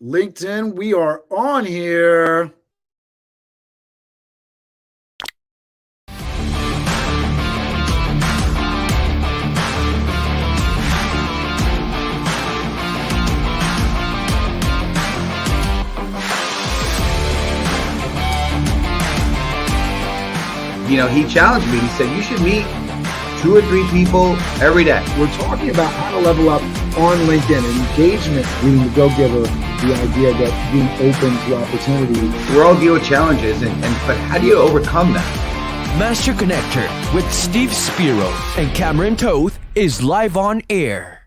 LinkedIn, we are on here. He challenged me. He said, you should meet 2 or 3 people every day. We're talking about how to level up on LinkedIn and engagement, being the go-giver, the idea that being open to opportunity. We all deal with challenges, but how do you overcome them? Master Connector with Steve Spiro and Cameron Toth is live on air.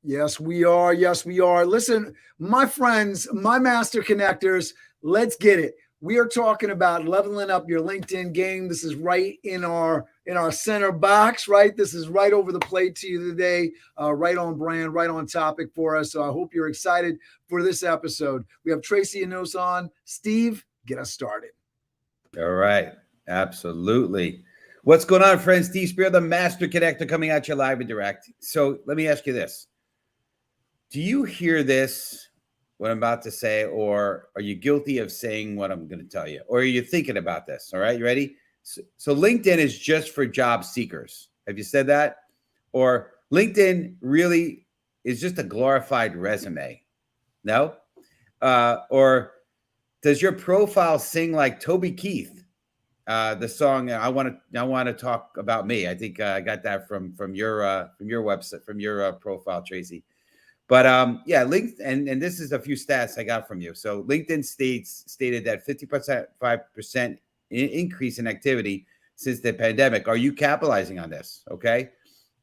Yes, we are. Yes, we are. Listen, my friends, my Master Connectors, let's get it. We are talking about leveling up your LinkedIn game. This is right in our center box, right? This is right over the plate to you today, right on brand, right on topic for us. So I hope you're excited for this episode. We have Tracy Enos on. Steve, get us started. All right. Absolutely. What's going on, friends? Steve Spear, the Master Connector, coming at you live and direct. So let me ask you this. Do you hear this, what I'm about to say, or are you guilty of saying what I'm going to tell you? Or are you thinking about this? All right, you ready? So LinkedIn is just for job seekers. Have you said that? Or LinkedIn really is just a glorified resume? No? Or does your profile sing like Toby Keith? The song I want to talk about me. I think I got that from your website, from your profile, Tracy. But yeah, LinkedIn, and this is a few stats I got from you. So LinkedIn stated that 5% increase in activity since the pandemic. Are you capitalizing on this? Okay.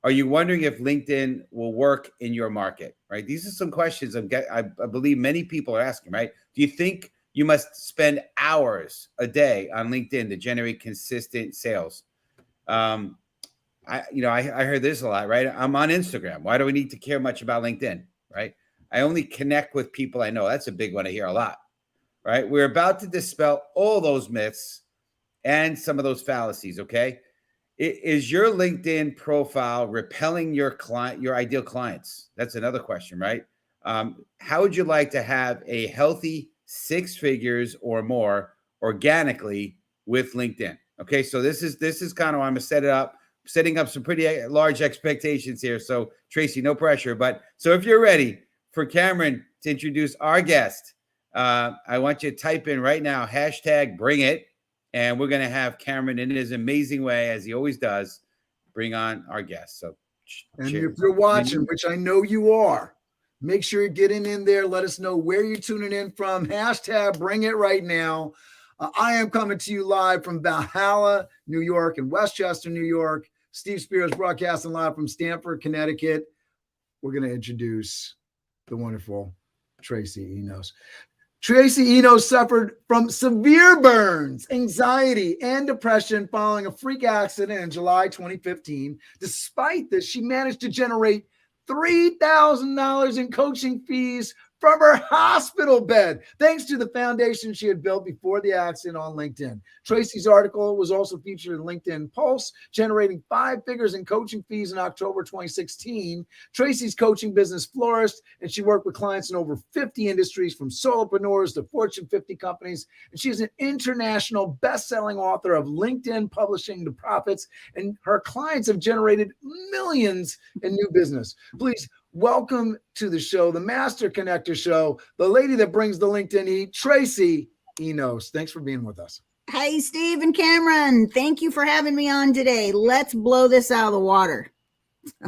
Are you wondering if LinkedIn will work in your market? Right. These are some questions I believe many people are asking. Right. Do you think you must spend hours a day on LinkedIn to generate consistent sales? I heard this a lot, right? I'm on Instagram. Why do we need to care much about LinkedIn, right? I only connect with people I know. That's a big one I hear a lot, right? We're about to dispel all those myths and some of those fallacies, okay? Is your LinkedIn profile repelling your ideal clients? That's another question, right? How would you like to have a healthy 6 figures or more organically with LinkedIn? Okay, so this is kind of, I'm gonna setting up some pretty large expectations here. So Tracy, no pressure, but so if you're ready for Cameron to introduce our guest, I want you to type in right now, #bring it. And we're going to have Cameron in his amazing way, as he always does, bring on our guest. So, and if you're watching, which I know you are, make sure you're getting in there. Let us know where you're tuning in from. #bring it right now. I am coming to you live from Valhalla, New York, and Westchester, New York. Steve Spears broadcasting live from Stamford, Connecticut. We're going to introduce the wonderful Tracy Enos. Tracy Enos suffered from severe burns, anxiety, and depression following a freak accident in July 2015. Despite this, she managed to generate $3,000 in coaching fees from her hospital bed, thanks to the foundation she had built before the accident on LinkedIn. Tracy's article was also featured in LinkedIn Pulse, generating 5 figures in coaching fees in October 2016. Tracy's coaching business flourished, and she worked with clients in over 50 industries, from solopreneurs to Fortune 50 companies. And she's an international best-selling author of LinkedIn Publishing to Profits, and her clients have generated millions in new business. Please welcome to the show, the Master Connector Show, the lady that brings the LinkedIn heat, Tracy Enos. Thanks for being with us. Hey, Steve and Cameron. Thank you for having me on today. Let's blow this out of the water.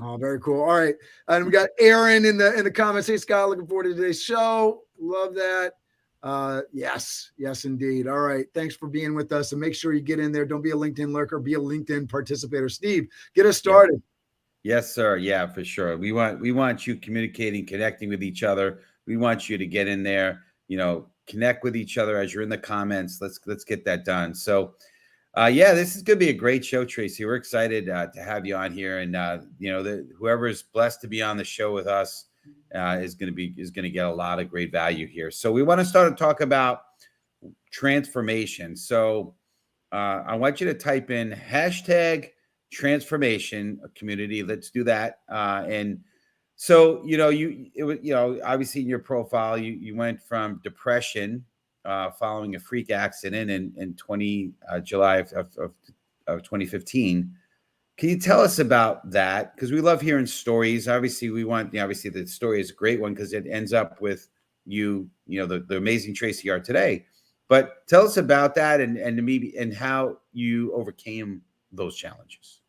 Oh, very cool. All right. And we got Aaron in the comments. Hey, Scott, looking forward to today's show. Love that. Yes, indeed. All right. Thanks for being with us. And make sure you get in there. Don't be a LinkedIn lurker. Be a LinkedIn participator. Steve, get us started. Yeah. Yes, sir. Yeah, for sure. We want you communicating, connecting with each other. We want you to get in there, connect with each other as you're in the comments. Let's get that done. So, yeah, this is going to be a great show, Tracy. We're excited to have you on here, and whoever is blessed to be on the show with us is going to get a lot of great value here. So we want to start to talk about transformation. So I want you to type in #transformation community. Let's do that. And So, obviously in your profile, you went from depression following a freak accident in July of 2015. Can you tell us about that? Because we love hearing stories. Obviously, obviously the story is a great one because it ends up with the amazing Tracy you are today. But tell us about that and maybe and how you overcame those challenges.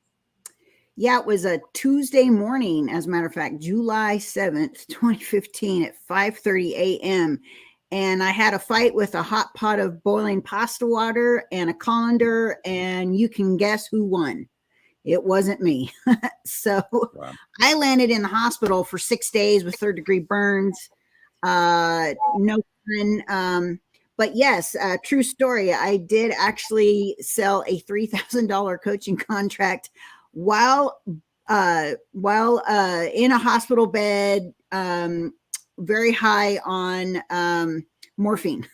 Yeah, it was a Tuesday morning, as a matter of fact, July 7th, 2015 at 5:30 a.m. And I had a fight with a hot pot of boiling pasta water and a colander, and you can guess who won. It wasn't me. So Wow. I landed in the hospital for 6 days with third-degree burns. No fun. But yes, true story. I did actually sell a $3,000 coaching contract while in a hospital bed, very high on morphine.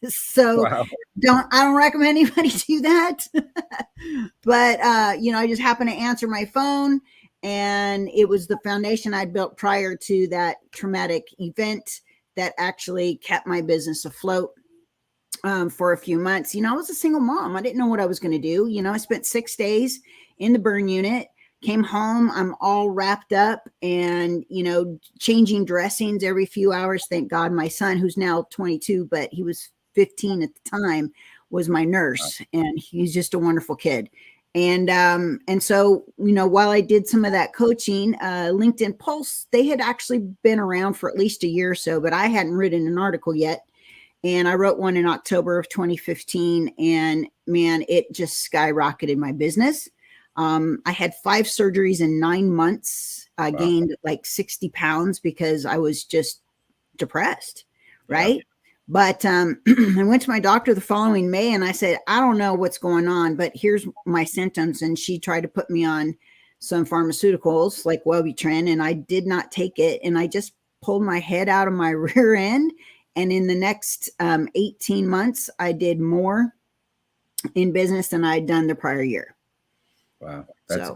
So Wow. I don't recommend anybody do that. But I just happened to answer my phone, and it was the foundation I'd built prior to that traumatic event that actually kept my business afloat for a few months. I was a single mom. I didn't know what I was going to do. I spent 6 days in the burn unit, came home. I'm all wrapped up and, changing dressings every few hours. Thank God my son, who's now 22, but he was 15 at the time, was my nurse, and he's just a wonderful kid. And so, while I did some of that coaching, LinkedIn Pulse, they had actually been around for at least a year or so, but I hadn't written an article yet. And I wrote one in October of 2015, and man, it just skyrocketed my business. I had 5 surgeries in 9 months. I gained like 60 pounds because I was just depressed. Right. Yeah. But I went to my doctor the following May, and I said, I don't know what's going on, but here's my symptoms. And she tried to put me on some pharmaceuticals like Wellbutrin, and I did not take it. And I just pulled my head out of my rear end. And in the next 18 months, I did more in business than I'd done the prior year. Wow. That's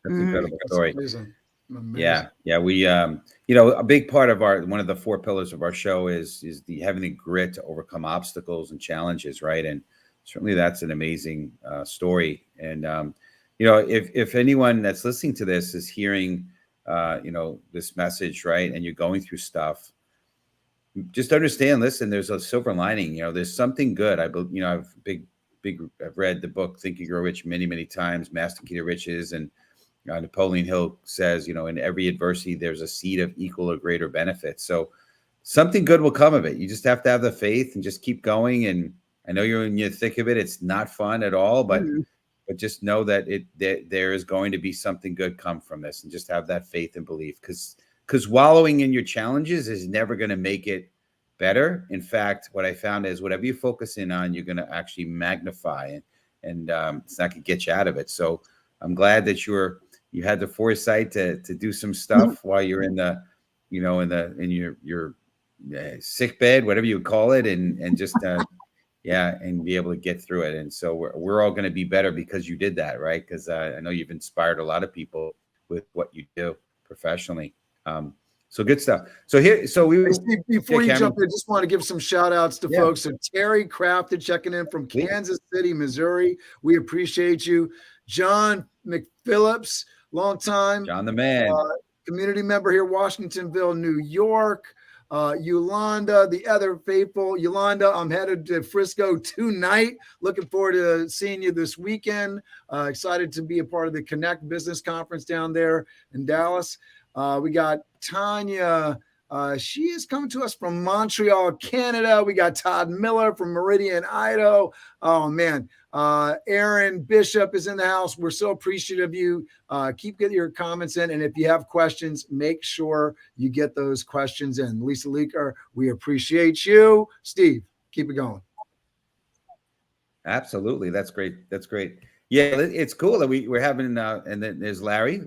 incredible story. Amazing. Yeah. We, a big part of one of the 4 pillars of our show is having the grit to overcome obstacles and challenges. Right. And certainly that's an amazing story. And, if anyone that's listening to this is hearing, this message, right, and you're going through stuff, just understand, listen, there's a silver lining, there's something good. I've read the book, Think and Grow Rich many, many times, Master Key to Riches. And Napoleon Hill says, in every adversity, there's a seed of equal or greater benefit. So something good will come of it. You just have to have the faith and just keep going. And I know you're in the thick of it. It's not fun at all, but just know that there is going to be something good come from this, and just have that faith and belief, because wallowing in your challenges is never going to make it better. In fact, what I found is whatever you focus in on, you're going to actually magnify, and it's not going to get you out of it. So I'm glad that you had the foresight to do some stuff while you're in your sick bed, whatever you call it, and just and be able to get through it. And so we're all going to be better because you did that, right? Because I know you've inspired a lot of people with what you do professionally. So good stuff. So before you jump in, I just want to give some shout outs to folks. So Terry Crafted checking in from Kansas City, Missouri. We appreciate you. John McPhillips, long time. John the man. Community member here, Washingtonville, New York. Yolanda, the other faithful. Yolanda, I'm headed to Frisco tonight. Looking forward to seeing you this weekend. Excited to be a part of the Connect Business Conference down there in Dallas. We got Tanya. She is coming to us from Montreal, Canada. We got Todd Miller from Meridian, Idaho. Oh, man. Aaron Bishop is in the house. We're so appreciative of you. Keep getting your comments in. And if you have questions, make sure you get those questions in. Lisa Leaker, we appreciate you. Steve, keep it going. Absolutely. That's great. Yeah, it's cool that we're having, and then there's Larry.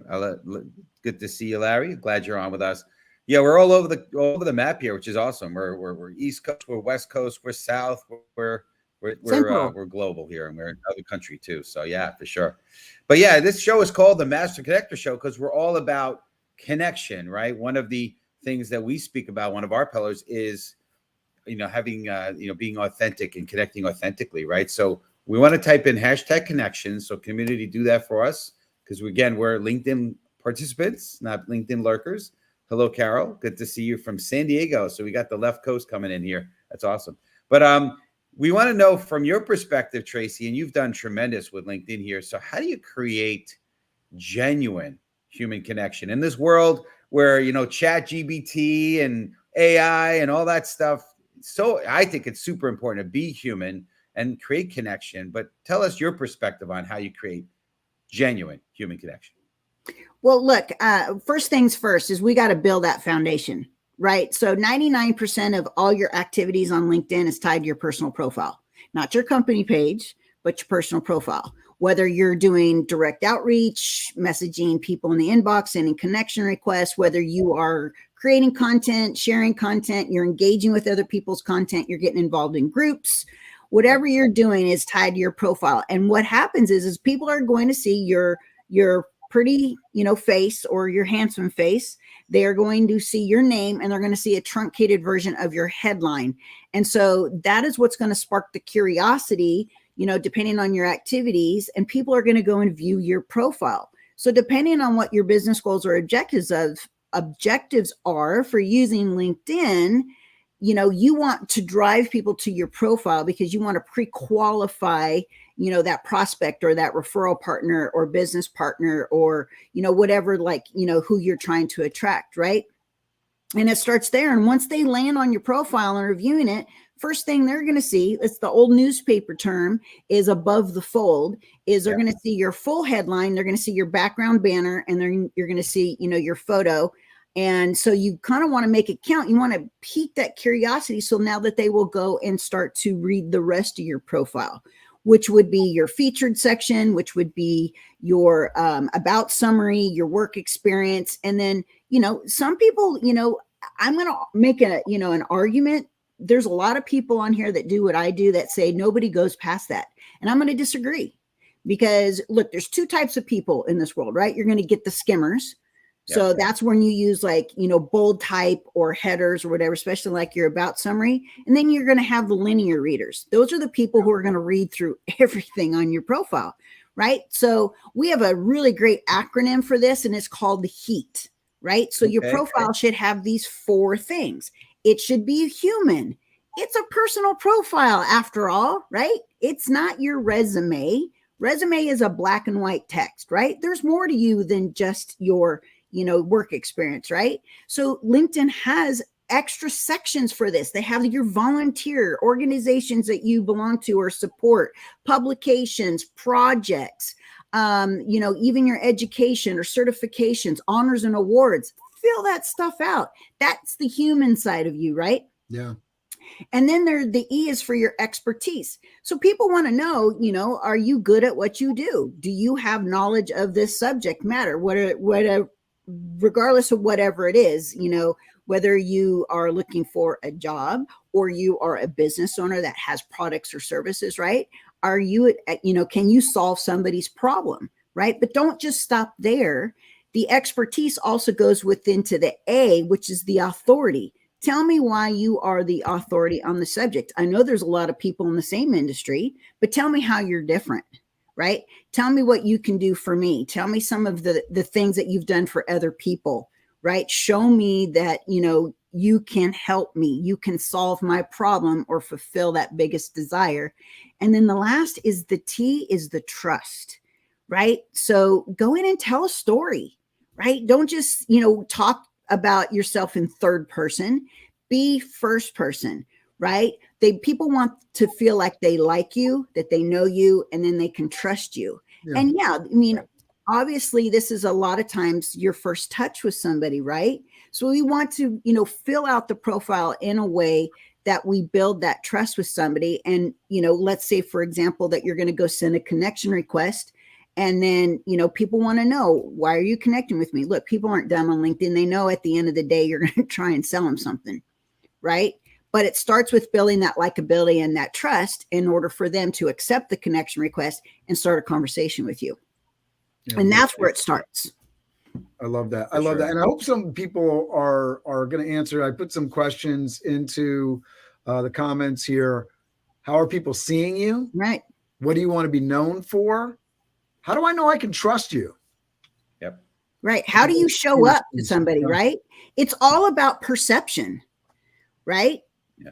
Good to see you, Larry. Glad you're on with us. Yeah, we're all over the map here, which is awesome. We're East Coast, we're West Coast, we're South, we're global here, and we're in another country too. So yeah, for sure. But yeah, this show is called the Master Connector Show because we're all about connection, right? One of the things that we speak about, one of our pillars is, having, being authentic and connecting authentically, right? So we want to type in hashtag connections. So community, do that for us. Because again, we're LinkedIn participants, not LinkedIn lurkers. Hello, Carol. Good to see you from San Diego. So we got the left coast coming in here. That's awesome. But we want to know from your perspective, Tracy, and you've done tremendous with LinkedIn here. So how do you create genuine human connection in this world where, chat GBT and AI and all that stuff? So I think it's super important to be human and create connection. But tell us your perspective on how you create genuine human connection. Well, look, first things first is we got to build that foundation, right? So 99% of all your activities on LinkedIn is tied to your personal profile, not your company page, but your personal profile. Whether you're doing direct outreach, messaging people in the inbox, sending connection requests, whether you are creating content, sharing content, you're engaging with other people's content, you're getting involved in groups, whatever you're doing is tied to your profile. And what happens is people are going to see your pretty, face or your handsome face. They are going to see your name and they're going to see a truncated version of your headline. And so that is what's going to spark the curiosity, depending on your activities, and people are going to go and view your profile. So depending on what your business goals or objectives are for using LinkedIn, you want to drive people to your profile because you want to pre-qualify, that prospect or that referral partner or business partner or, whatever, who you're trying to attract, right? And it starts there. And once they land on your profile and reviewing it, first thing they're going to see, it's the old newspaper term, is above the fold, is they're going to see your full headline, they're going to see your background banner, and you're going to see, your photo. And so you kind of want to make it count. You want to pique that curiosity. So now that they will go and start to read the rest of your profile, which would be your featured section, which would be your about summary, your work experience. And then, some people, I'm going to make an argument. There's a lot of people on here that do what I do that say nobody goes past that. And I'm going to disagree because look, there's two types of people in this world, right? You're going to get the skimmers. So that's when you use bold type or headers or whatever, especially like your about summary. And then you're going to have the linear readers. Those are the people who are going to read through everything on your profile, right? So we have a really great acronym for this, and it's called the HEAT, right? So your profile should have these 4 things. It should be human. It's a personal profile after all, right? It's not your resume. Resume is a black and white text, right? There's more to you than just your work experience, right? So LinkedIn has extra sections for this. They have your volunteer organizations that you belong to or support, publications, projects, even your education or certifications, honors and awards. Fill that stuff out. That's the human side of you, right? Yeah. And then the E is for your expertise. So people want to know, are you good at what you do? Do you have knowledge of this subject matter? Regardless of whatever it is, whether you are looking for a job or you are a business owner that has products or services, right? Are you, can you solve somebody's problem, right? But don't just stop there. The expertise also goes into the A, which is the authority. Tell me why you are the authority on the subject. I know there's a lot of people in the same industry, but tell me how you're different, right? Tell me what you can do for me. Tell me some of the things that you've done for other people, right? Show me that, you can help me. You can solve my problem or fulfill that biggest desire. And then the last is the T is the trust, right? So go in and tell a story, right? Don't just, talk about yourself in third person, be first person, right? People want to feel like they like you, that they know you, and then they can trust you. Yeah. And obviously this is a lot of times your first touch with somebody, right? So we want to, fill out the profile in a way that we build that trust with somebody. And, let's say, for example, that you're going to go send a connection request. And then, people want to know, why are you connecting with me? Look, people aren't dumb on LinkedIn. They know at the end of the day, you're going to try and sell them something, right? But it starts with building that likability and that trust in order for them to accept the connection request and start a conversation with you. Yeah, and that's where it starts. I love that. I For love that. sure. And I hope some people are going to answer. I put some questions into the comments here. How are people seeing you? Right. What do you want to be known for? How do I know I can trust you? Yep. Right. How do you show up to somebody, right? It's all about perception, right? Yeah.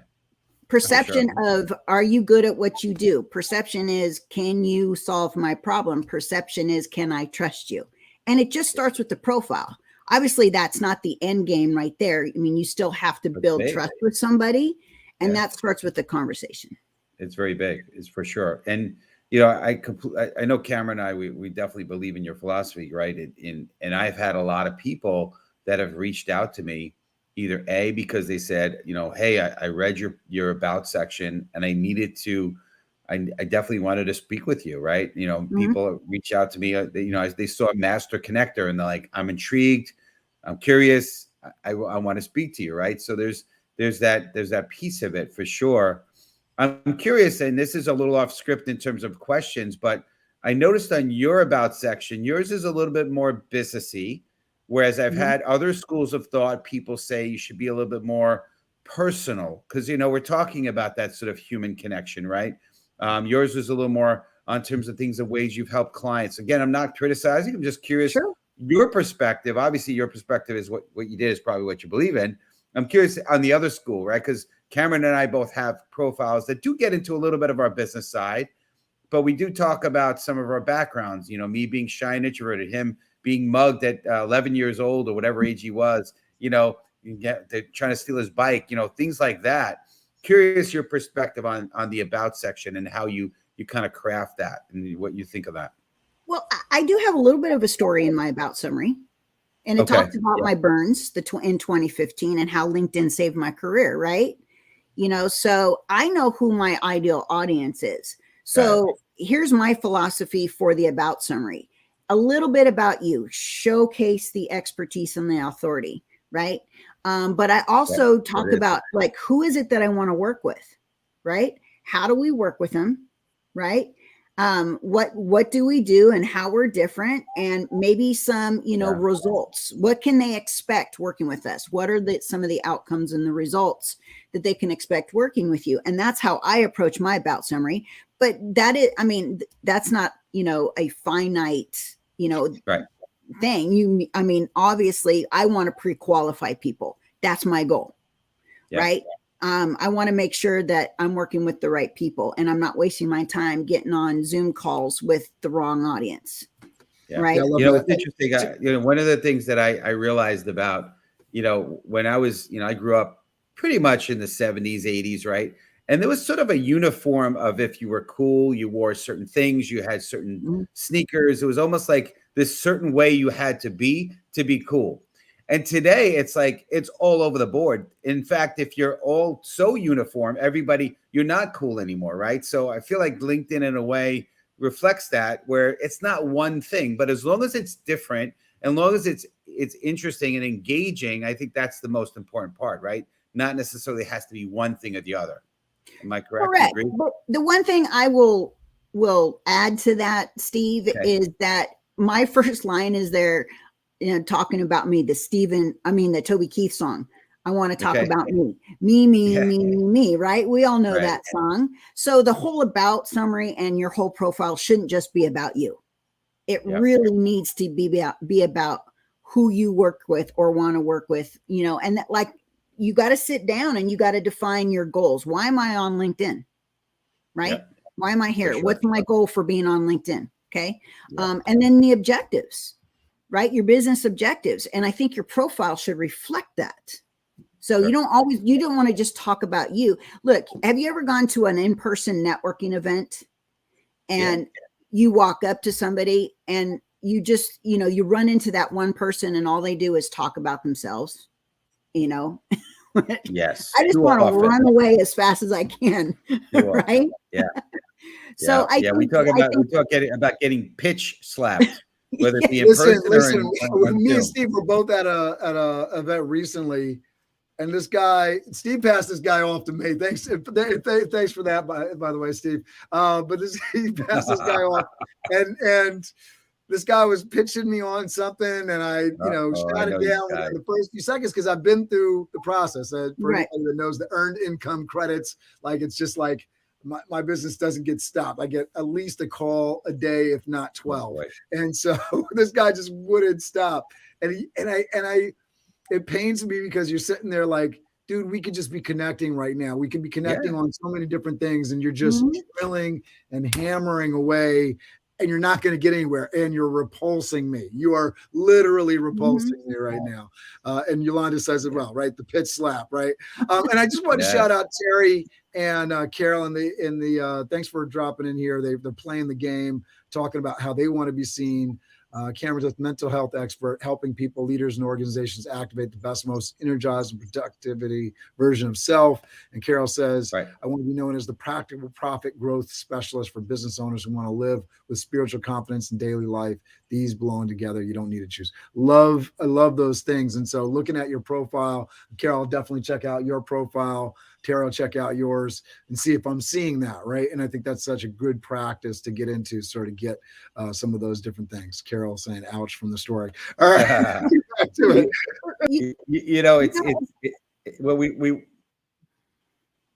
Perception Sure. of, are you good at what you do? Perception is, can you solve my problem? Perception is, can I trust you? And it just starts with the profile. Obviously, that's not the end game right there. I mean, you still have to build big. trust with somebody, and Yeah. that starts with the conversation. It's very big. It's for sure. And you know, I know Cameron and I, we definitely believe in your philosophy, right? And I've had a lot of people that have reached out to me, either A, because they said, you know, hey, I read your about section and I needed to, I definitely wanted to speak with you, right? You know, people reach out to me, you know, they saw Master Connector and they're like, I'm intrigued, I'm curious, I want to speak to you, right? So there's that piece of it for sure. I'm curious, and this is a little off script in terms of questions, but I noticed on your about section, yours is a little bit more businessy, whereas I've had other schools of thought, people say you should be a little bit more personal because, you know, we're talking about that sort of human connection, right? Yours was a little more on terms of things, of ways you've helped clients. Again, I'm not criticizing. I'm just curious. Sure. Your perspective, obviously your perspective is what you did is probably what you believe in. I'm curious on the other school, right? Because Cameron and I both have profiles that do get into a little bit of our business side, but we do talk about some of our backgrounds, you know, me being shy and introverted, him being mugged at 11 years old or whatever age he was, you know, they're trying to steal his bike, you know, things like that. Curious your perspective on the about section and how you kind of craft that and what you think of that. Well, I do have a little bit of a story in my about summary. And it talks about my burns in 2015 and how LinkedIn saved my career, right? You know, so I know who my ideal audience is. So here's my philosophy for the about summary. A little bit about you, showcase the expertise and the authority, right? But I also talk about, like, who is it that I want to work with, right? How do we work with them, right? What do we do and how we're different, and maybe some, you know, results. What can they expect working with us? What are some of the outcomes and the results that they can expect working with you? And that's how I approach my about summary. But that is, I mean, that's not, you know, a finite, you know, thing. I mean, obviously I want to pre-qualify people. That's my goal, right? I want to make sure that I'm working with the right people and I'm not wasting my time getting on Zoom calls with the wrong audience. Right. You know, it's interesting. You know, one of the things that I realized about, you know, when I was, you know, I grew up pretty much in the 70s, 80s, right? And there was sort of a uniform of, if you were cool, you wore certain things, you had certain sneakers. It was almost like this certain way you had to be cool. And today it's like, it's all over the board. In fact, if you're all so uniform, you're not cool anymore, right? So I feel like LinkedIn in a way reflects that, where it's not one thing, but as long as it's different, and long as it's interesting and engaging, I think that's the most important part, right? Not necessarily has to be one thing or the other. Am I correct? Correct. But the one thing I will add to that, Steve, is that my first line is there, you know, talking about me, the Toby Keith song. I want to talk about me, right? We all know that song. So the whole about summary and your whole profile shouldn't just be about you. It really needs to be about who you work with or want to work with, you know, and that, like, you got to sit down and you got to define your goals. Why am I on LinkedIn? Right? Why am I here? Sure. What's my goal for being on LinkedIn? Okay. And then the objectives, right? Your business objectives. And I think your profile should reflect that. So you don't want to just talk about you. Look, have you ever gone to an in-person networking event and you walk up to somebody and you just, you know, you run into that one person and all they do is talk about themselves, you know? Yes. I just want to run away as fast as I can. Right. Yeah. So we talk about getting pitch slapped, whether it be in person or me and Steve were both at a event recently, and this guy, Steve passed this guy off to me. Thanks for that, by the way, Steve. But he passed this guy off, and this guy was pitching me on something, and I, I shot it know this down guy. within the first few seconds because I've been through the process. For Right. anybody that knows the earned income credits, like it's just like my business doesn't get stopped. I get at least a call a day, if not 12. And so this guy just wouldn't stop. And it pains me because you're sitting there like, dude, we could just be connecting right now. We could be connecting on so many different things, and you're just drilling and hammering away, and you're not going to get anywhere. And you're repulsing me. You are literally repulsing me right now. And Yolanda says it well, right? The pitch slap, right? And I just want to shout out Terry and Carol in the thanks for dropping in here. They're playing the game, talking about how they want to be seen. Cameron's a mental health expert, helping people, leaders, and organizations activate the best, most energized and productivity version of self. And Carol says, I want to be known as the practical profit growth specialist for business owners who want to live with spiritual confidence in daily life. These belong together. You don't need to choose. I love those things. And so looking at your profile, Carol, definitely check out your profile. Tara, check out yours and see if I'm seeing that, right? And I think that's such a good practice to get into, sort of get some of those different things. Carol saying, ouch from the story. All right. Back to it.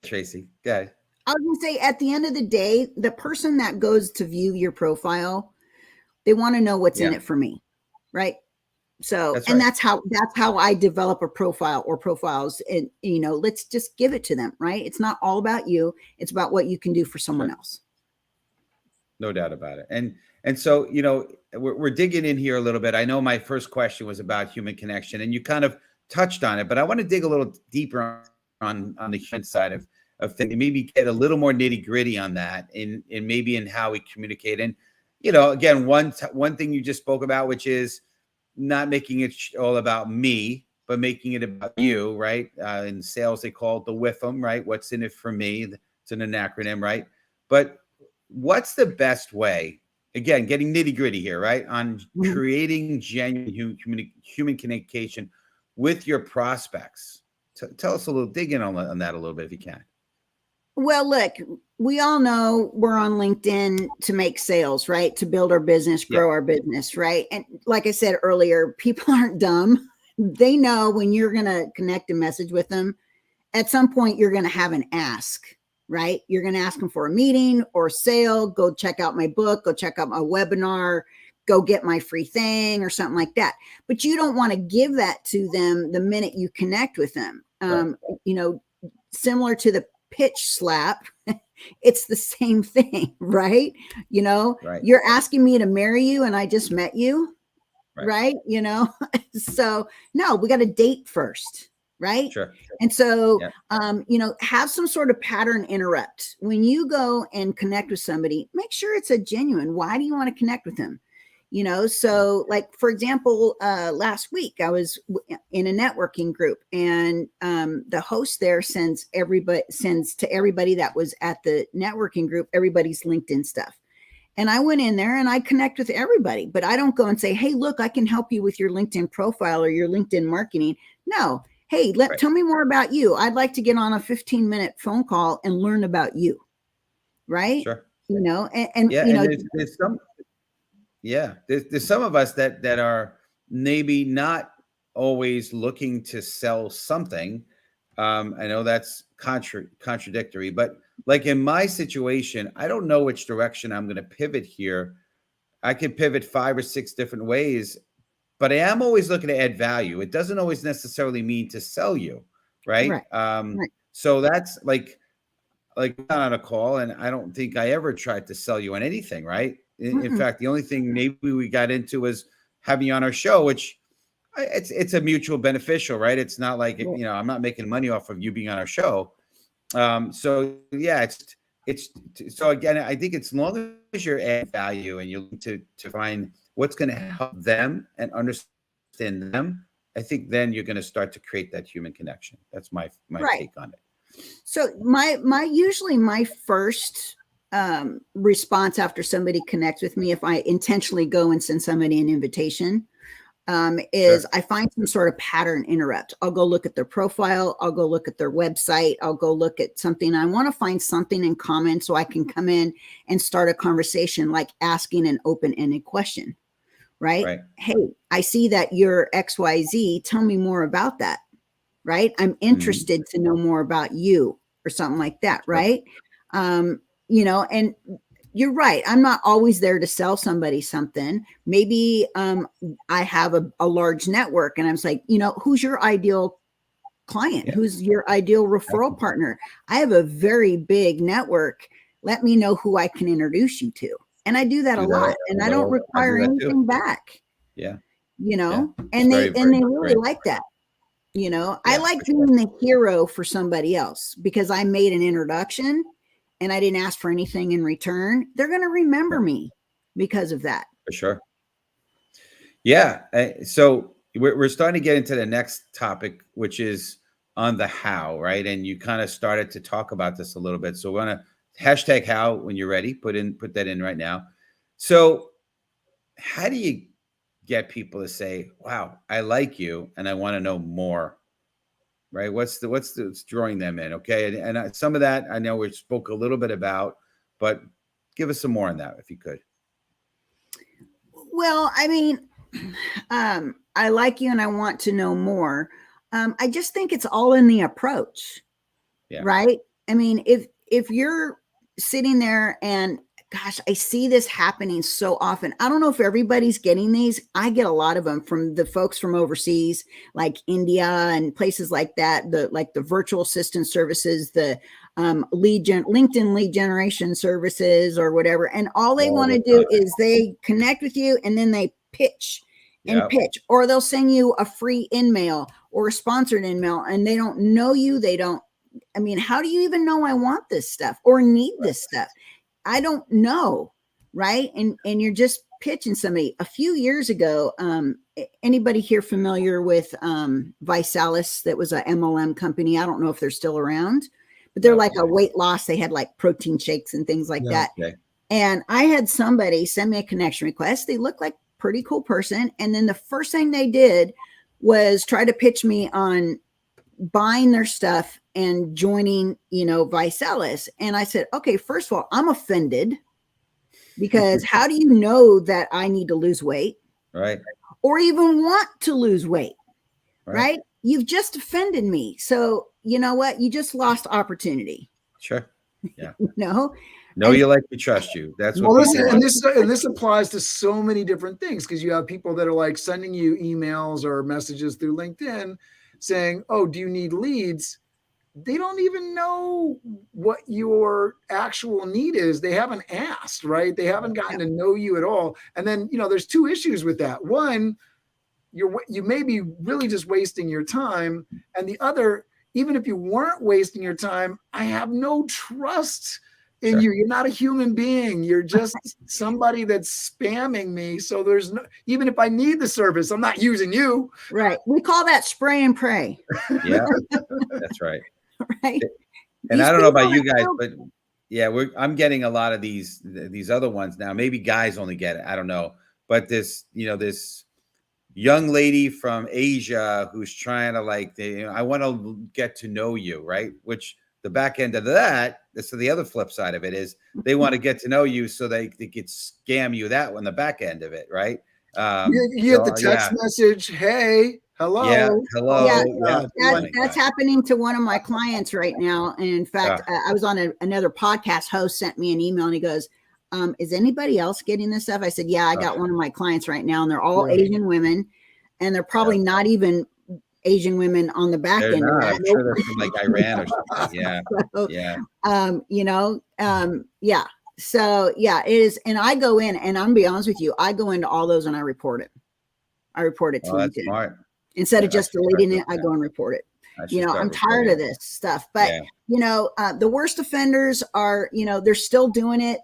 Tracy, go ahead. I was going to say, at the end of the day, the person that goes to view your profile, they want to know what's in it for me, right? So, that's how I develop a profile or profiles, and let's just give it to them, right? It's not all about you. It's about what you can do for someone else. No doubt about it. And so, we're digging in here a little bit. I know my first question was about human connection, and you kind of touched on it, but I want to dig a little deeper on the human side of things, and maybe get a little more nitty gritty on that, and maybe in how we communicate. And, again, one thing you just spoke about, which is not making it all about me, but making it about you, right? In sales, they call it the WIFM, right? What's in it for me? It's an acronym, right? But what's the best way, again, getting nitty gritty here, right? On creating genuine human communication with your prospects. Tell us dig in on that a little bit if you can. Well, look, we all know we're on LinkedIn to make sales, right? To build our business, grow our business, right? And like I said earlier, people aren't dumb. They know when you're going to connect a message with them, at some point you're going to have an ask, right? You're going to ask them for a meeting or a sale, go check out my book, go check out my webinar, go get my free thing or something like that. But you don't want to give that to them the minute you connect with them. Similar to the pitch slap, it's the same thing, right? You're asking me to marry you and I just met you, right? So no, we got to date first, right? Sure. And so, have some sort of pattern interrupt. When you go and connect with somebody, make sure it's a genuine. Why do you want to connect with them? So like, for example, last week I was in a networking group, and the host there sends to everybody that was at the networking group, everybody's LinkedIn stuff. And I went in there and I connect with everybody, but I don't go and say, hey, look, I can help you with your LinkedIn profile or your LinkedIn marketing. No. Hey, tell me more about you. I'd like to get on a 15-minute phone call and learn about you. Right. Sure. There's some of us that are maybe not always looking to sell something. I know that's contradictory, but like in my situation, I don't know which direction I'm going to pivot here. I could pivot 5 or 6 different ways, but I am always looking to add value. It doesn't always necessarily mean to sell you, right? So that's like on a call, and I don't think I ever tried to sell you on anything, right? In fact, the only thing maybe we got into was having you on our show, which it's a mutual beneficial, right? It's not like, I'm not making money off of you being on our show. So yeah, it's so again, I think it's long as you're adding value and you to find what's going to help them and understand them, I think then you're going to start to create that human connection. That's my take on it. So usually my first response after somebody connects with me, if I intentionally go and send somebody an invitation, is I find some sort of pattern interrupt. I'll go look at their profile. I'll go look at their website. I'll go look at something. I want to find something in common so I can come in and start a conversation, like asking an open-ended question. right? Right. Hey, I see that you're XYZ. Tell me more about that, right? I'm interested to know more about you or something like that, right? You know, and you're right. I'm not always there to sell somebody something. Maybe I have a large network and I'm like, you know, who's your ideal client? Yeah. Who's your ideal referral partner? I have a very big network. Let me know who I can introduce you to. And I do that a lot, and I don't require anything back. Yeah. You know, Yeah. and Very, they very, really very like that. You know, I Yeah, like for sure. being the hero for somebody else because I made an introduction and I didn't ask for anything in return. They're going to remember me because of that. For sure. Yeah. So we're starting to get into the next topic, which is on the how, right? And you kind of started to talk about this a little bit. So we're gonna hashtag how when you're ready. Put that in right now. So how do you get people to say, "Wow, I like you, and I want to know more"? Right? What's drawing them in? Okay, and some of that I know we spoke a little bit about, but give us some more on that if you could. Well, I mean, I like you and I want to know more. I just think it's all in the approach, Yeah. right? I mean, if you're sitting there and gosh, I see this happening so often. I don't know if everybody's getting these. I get a lot of them from the folks from overseas, like India and places like that. The virtual assistant services, the LinkedIn lead generation services, or whatever. And all they want to do is they connect with you, and then they pitch and pitch, or they'll send you a free in-mail or a sponsored in-mail, and they don't know you. They don't. I mean, how do you even know I want this stuff or need this stuff? I don't know, right? And you're just pitching somebody. A few years ago, anybody here familiar with Visalis? That was a MLM company. I don't know if they're still around, but they're like a weight loss. They had like protein shakes and things like that. Okay. And I had somebody send me a connection request. They looked like a pretty cool person. And then the first thing they did was try to pitch me on buying their stuff and joining, you know, Visalis. And I said, okay, first of all, I'm offended because how do you know that I need to lose weight? Right. Or even want to lose weight? Right? You've just offended me. So you know what? You just lost opportunity. Sure. Yeah. No. Know you, like, we trust you. That's what. Well, listen, and this applies to so many different things, because you have people that are like sending you emails or messages through LinkedIn saying, "Oh, do you need leads?" They don't even know what your actual need is. They haven't asked, right? They haven't gotten to know you at all. And then, you know, there's two issues with that. One, you may be really just wasting your time, and the other, even if you weren't wasting your time, I have no trust in you. You're not a human being. You're just somebody that's spamming me. So there's no, even if I need the service, I'm not using you. Right. We call that spray and pray. Yeah, that's right. Right. And I don't know about you guys, but yeah, I'm getting a lot of these other ones now. Maybe guys only get it. I don't know. But this young lady from Asia who's trying to, like, I want to get to know you, right? Which the back end of that, so the other flip side of it is they want to get to know you so they could scam you that one, the back end of it, right? You get the text message, "Hey, hello." Yeah, hello. Yeah, that's happening to one of my clients right now. And in fact, I was on another podcast. Host sent me an email and he goes, is anybody else getting this stuff? I said, yeah, I got one of my clients right now, and they're all Asian women, and they're probably not even Asian women on the back end of that. I'm sure they're from like Iran or something. Yeah. So, yeah. Yeah. So yeah, it is. And I go in, and I'm gonna be honest with you, I go into all those and I report it. I report it to that's LinkedIn. smart. Instead of just deleting it, I go and report it. I'm tired of this stuff. But the worst offenders are, they're still doing it.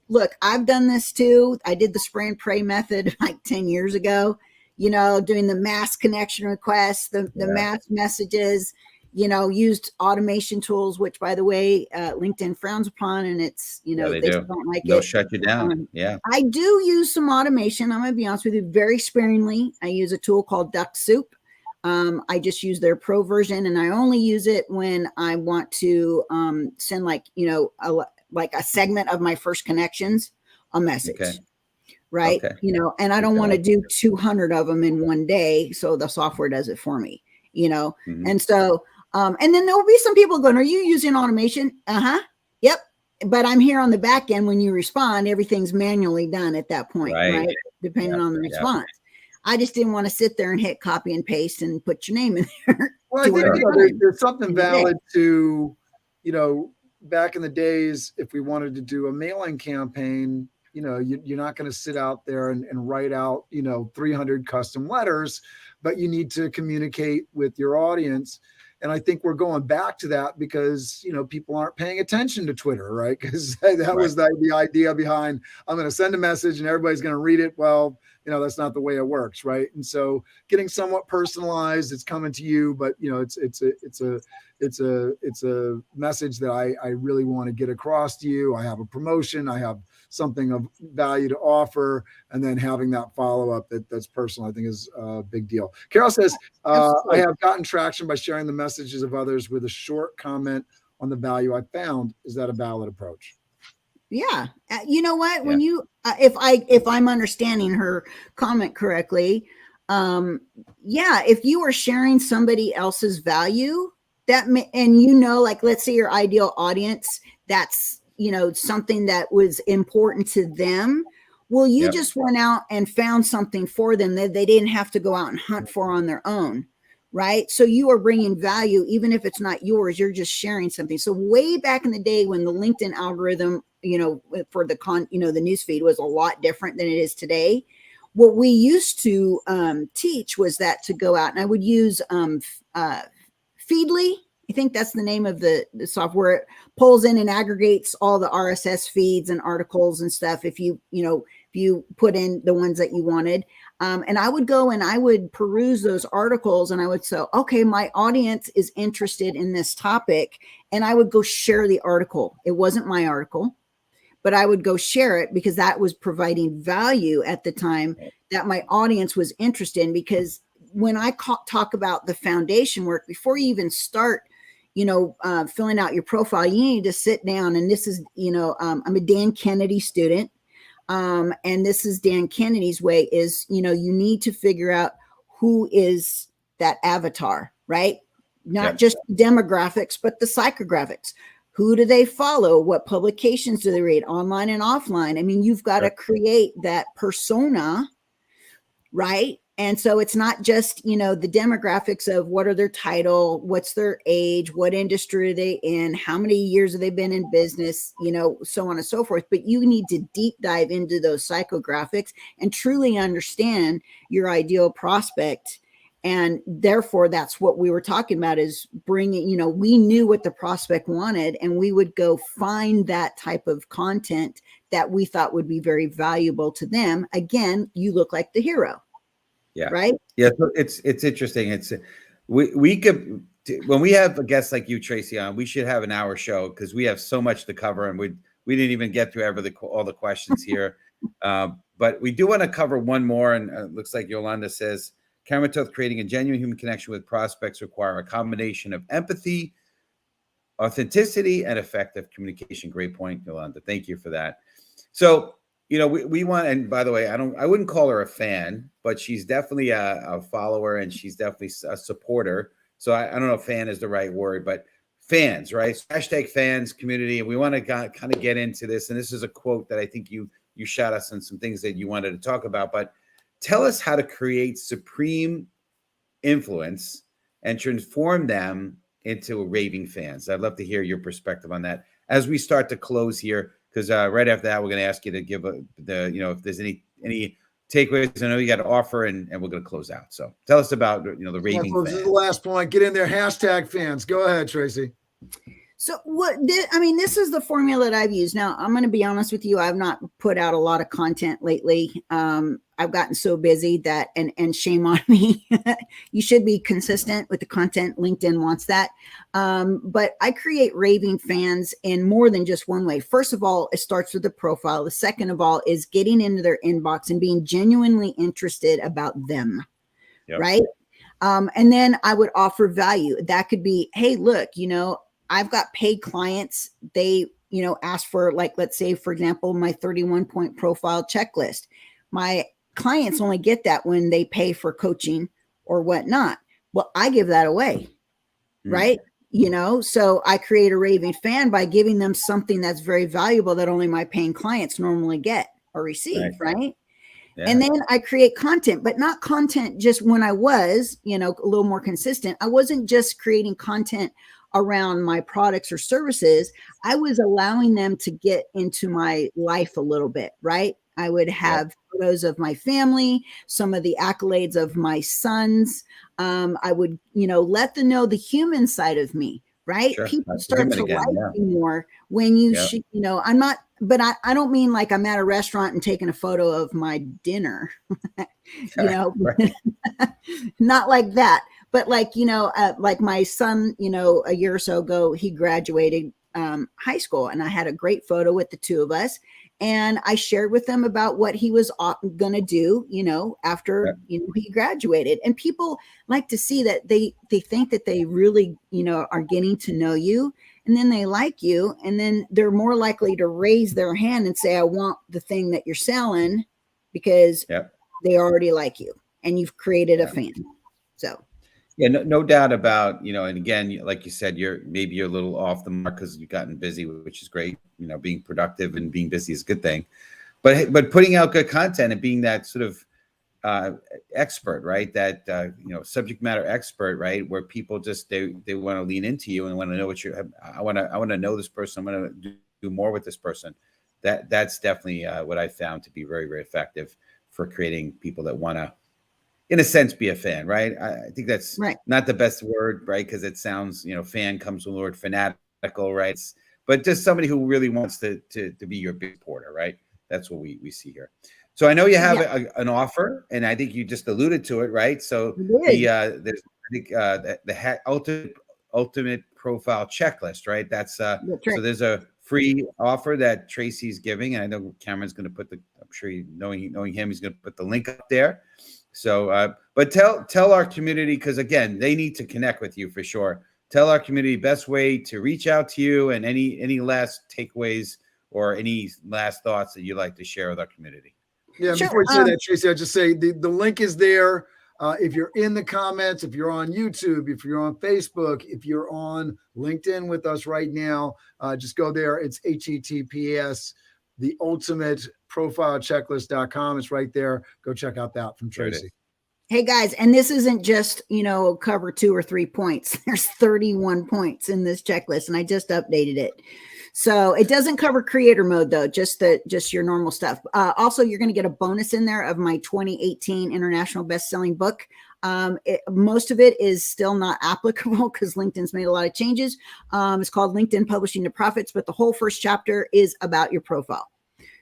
Look, I've done this too. I did the spray and pray method like 10 years ago, doing the mass connection requests, the mass messages, used automation tools, which, by the way, LinkedIn frowns upon, and it's, they don't like it. They'll shut you down. I do use some automation. I'm going to be honest with you, very sparingly. I use a tool called Duck Soup. I just use their pro version, and I only use it when I want to send a segment of my first connections a message. right? Okay. And I don't Okay. want to do 200 of them in one day. So the software does it for me, And so, and then there will be some people going, are you using automation? Uh-huh. Yep. But I'm here on the back end. When you respond, everything's manually done at that point, right? Depending on the response. I just didn't want to sit there and hit copy and paste and put your name in there. Well, I think there's something valid to, back in the days, if we wanted to do a mailing campaign, you're not going to sit out there and write out, 300 custom letters, but you need to communicate with your audience. And I think we're going back to that because, people aren't paying attention to Twitter, right? Because that was the idea behind, I'm going to send a message and everybody's going to read it. Well, that's not the way it works, right? And so getting somewhat personalized, it's coming to you, but it's a message that I really want to get across to you. I have a promotion, I have something of value to offer, and then having that follow-up that's personal, I think is a big deal. Carol says, I have gotten traction by sharing the messages of others with a short comment on the value I found. Is that a valid approach? Yeah. You know what? When you, if I'm understanding her comment correctly, if you are sharing somebody else's value and like, let's say your ideal audience, that's, something that was important to them. Well, you just went out and found something for them that they didn't have to go out and hunt for on their own. Right. So you are bringing value, even if it's not yours, you're just sharing something. So way back in the day when the LinkedIn algorithm, for the the newsfeed was a lot different than it is today. What we used to teach was that to go out, and I would use Feedly. I think that's the name of the software. It pulls in and aggregates all the RSS feeds and articles and stuff. If you put in the ones that you wanted. And I would go and I would peruse those articles and I would say, okay, my audience is interested in this topic. And I would go share the article. It wasn't my article, but I would go share it because that was providing value at the time that my audience was interested in. Because when I talk about the foundation work, before you even start, filling out your profile, you need to sit down. And this is, I'm a Dan Kennedy student. And this is Dan Kennedy's way is, you need to figure out who is that avatar, right? Not just demographics, but the psychographics. Who do they follow? What publications do they read, online and offline? I mean, you've got to create that persona, right? And so it's not just, the demographics of what are their title, what's their age, what industry are they in, how many years have they been in business, so on and so forth. But you need to deep dive into those psychographics and truly understand your ideal prospect. And therefore, that's what we were talking about is bringing, we knew what the prospect wanted and we would go find that type of content that we thought would be very valuable to them. Again, you look like the hero. Yeah. Right. Yeah. So it's interesting. It's we could when we have a guest like you, Tracy, on, we should have an hour show because we have so much to cover and we didn't even get through all the questions here. But we do want to cover one more. And it looks like Yolanda says, Cameron Toth, creating a genuine human connection with prospects require a combination of empathy, authenticity, and effective communication. Great point, Yolanda. Thank you for that. So, we want, and by the way, I wouldn't call her a fan, but she's definitely a follower and she's definitely a supporter. So I don't know if fan is the right word, but fans, right? So #fans community. And we want to kind of get into this. And this is a quote that I think you shot us on some things that you wanted to talk about, but tell us how to create supreme influence and transform them into raving fans. I'd love to hear your perspective on that as we start to close here. Because right after that, we're going to ask you to give if there's any takeaways. I know you got to offer, and we're going to close out. So tell us about the raving fans. This is the last point. Get in there. #fans. Go ahead, Tracy. So this is the formula that I've used. Now, I'm going to be honest with you. I've not put out a lot of content lately. I've gotten so busy that, and shame on me. You should be consistent with the content. LinkedIn wants that. But I create raving fans in more than just one way. First of all, it starts with the profile. The second of all is getting into their inbox and being genuinely interested about them. Yep. Right. And then I would offer value. That could be, hey, look, I've got paid clients. They, ask for, like, let's say, for example, my 31-point profile checklist. my clients only get that when they pay for coaching or whatnot. Well, I give that away, right? You know, so I create a raving fan by giving them something that's very valuable that only my paying clients normally get or receive, right? Yeah. And then I create content, but not content just when I was, you know, a little more consistent. I wasn't just creating content around my products or services. I was allowing them to get into my life a little bit, right? I would have photos of my family, some of the accolades of my sons. I would, you know, let them know the human side of me, right? Sure. People That's start human to again, like you more when you should, you know, I'm not, but I don't mean like I'm at a restaurant and taking a photo of my dinner, you know, not like that, but like, you know, like my son, you know, a year or so ago, he graduated high school, and I had a great photo with the two of us. And I shared with them about what he was going to do, you know, after, you know, he graduated. And people like to see that they think that they really, you know, are getting to know you, and then they like you, and then they're more likely to raise their hand and say, I want the thing that you're selling, because they already like you and you've created a fan. So yeah, no doubt about, you know, and again, like you said, you're a little off the mark because you've gotten busy, which is great. You know, being productive and being busy is a good thing, but putting out good content and being that sort of expert, right? That you know, subject matter expert, right? Where people just they want to lean into you and want to know what you're. I want to know this person. I want to do more with this person. That's definitely what I found to be very, very effective for creating people that want to, in a sense, be a fan, right? I think that's not the best word, right? Because it sounds, you know, fan comes from the word fanatical, right? But just somebody who really wants to be your big supporter, right? That's what we see here. So I know you have an offer, and I think you just alluded to it, right? So there's I think the ultimate profile checklist, right? That's so there's a free offer that Tracy's giving, and I know Cameron's going to put I'm sure knowing him, he's going to put the link up there. So, but tell our community, because again, they need to connect with you for sure. Tell our community best way to reach out to you, and any last takeaways or any last thoughts that you'd like to share with our community. Yeah, before you say that, Tracy, I'll just say the link is there. If you're in the comments, if you're on YouTube, if you're on Facebook, if you're on LinkedIn with us right now, just go there. It's HTTPS, the ultimate profile checklist.com. It's right there. Go check out that from Tracy. Hey guys, and this isn't just, you know, cover 2 or 3 points. There's 31 points in this checklist, and I just updated it. So it doesn't cover creator mode though, just your normal stuff. Also, you're going to get a bonus in there of my 2018 international best-selling book. Most of it is still not applicable because LinkedIn's made a lot of changes. It's called LinkedIn Publishing to Profits, but the whole first chapter is about your profile.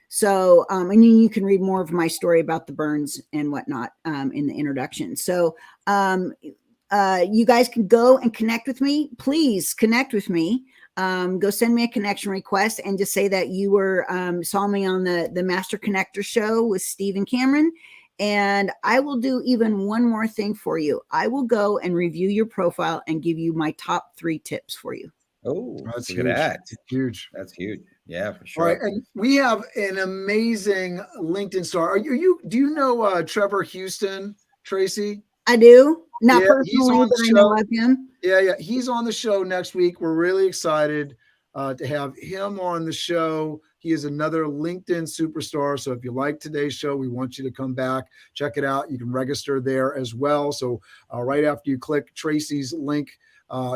So, and you can read more of my story about the burns and whatnot in the introduction. So, you guys can go and connect with me. Please connect with me. Go send me a connection request and just say that you were saw me on the Master Connector show with Steve and Cameron. And I will do even one more thing for you. I will go and review your profile and give you my top 3 tips for you. Oh, that's huge. That's huge. That's huge. Yeah, for sure. All right, and we have an amazing LinkedIn star. Do you know Trevor Houston, Tracy? I do. Not personally, but I know of him. Yeah. He's on the show next week. We're really excited to have him on the show. He is another LinkedIn superstar. So if you like today's show, we want you to come back, check it out. You can register there as well. So right after you click Tracy's link,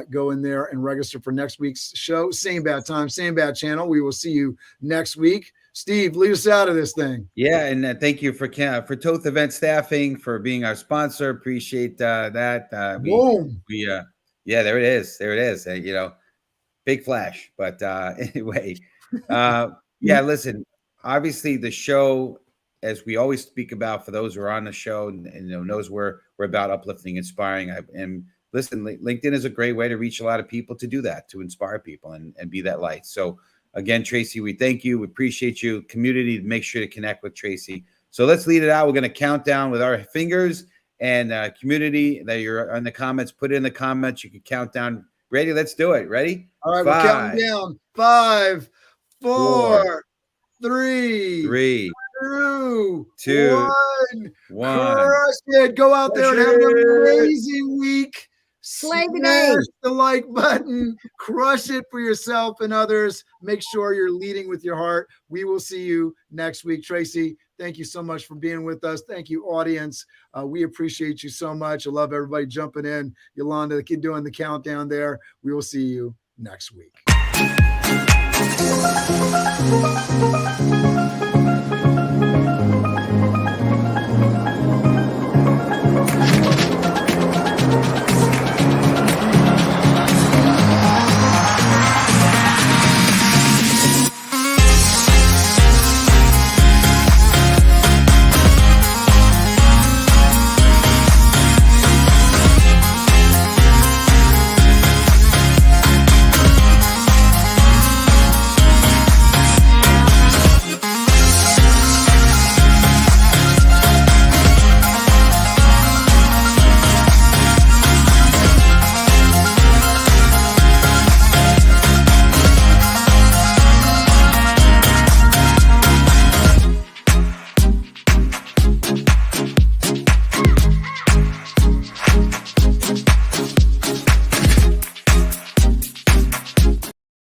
go in there and register for next week's show. Same bad time, same bad channel. We will see you next week. Steve, lead us out of this thing. Yeah, and thank you for Toth Event Staffing for being our sponsor. Appreciate that. Boom. Yeah, there it is. You know, big flash. But anyway, yeah. Listen, obviously the show, as we always speak about, for those who are on the show and you know knows we're about uplifting, inspiring. And listen, LinkedIn is a great way to reach a lot of people, to do that, to inspire people and be that light. So again, Tracy, we thank you. We appreciate you. Community, make sure to connect with Tracy. So let's lead it out. We're going to count down with our fingers, and community that you're in the comments, put it in the comments. You can count down. Ready? Let's do it. Ready? All right, we're counting down. 5, 4, 3, two, 1. 1. Crush it. Go out there and have an amazing week. Slay the Smash day. the like button. Crush it for yourself and others. Make sure you're leading with your heart. We will see you next week. Tracy, thank you so much for being with us. Thank you, audience. We appreciate you so much. I love everybody jumping in. Yolanda, keep doing the countdown there. We will see you next week.